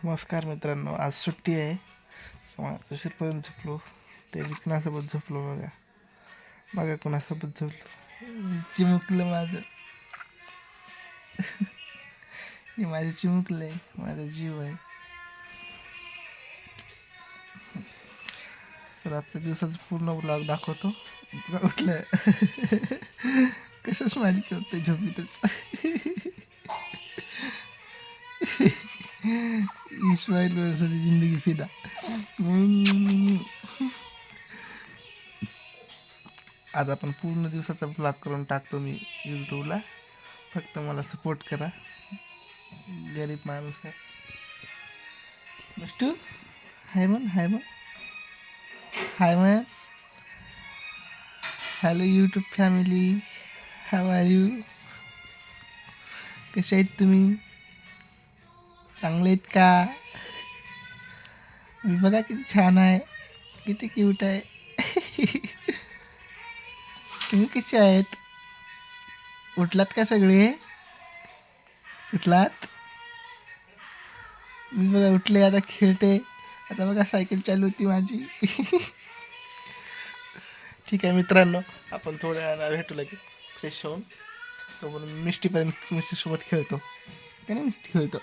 नमस्कार मित्रांनो, आज सुट्टी आहे. उशीरपर्यंत झोपलो. ते विकण्यासोबत झोपलो. बघा बघा कोणासोबत झोपलो. चिमुकलं माझं. हे माझं चिमुकलं आहे, माझा जीव आहे. तर आजच्या दिवसाचा पूर्ण ब्लॉग दाखवतो. उठलं कसं स्माइल करते झोपीतच. इस्माईल वर्षाची जिंदगी फिदा. आज आपण पूर्ण दिवसाचा ब्लॉग करून टाकतो मी यूट्यूबला. फक्त मला सपोर्ट करा. गरीब माणूस आहे. बस्टू हाय man hi man hi man. Hello YouTube family, how are you? कसे आहेत तुम्ही? चांगले आहेत का? मी बघा किती छान आहे, किती क्यूट आहे. तुम्ही कसे आहेत? उठलात का सगळे? उठलात? मी बघा उठले, आता खेळते. आता बघा सायकल चालू होती माझी. ठीक आहे मित्रांनो, आपण थोड्या वेळानं भेटू लगेच फ्रेश होऊन. तो म्हणून मिष्टीपर्यंत मिष्टीसोबत खेळतो. काय नाही मिष्टी खेळतो.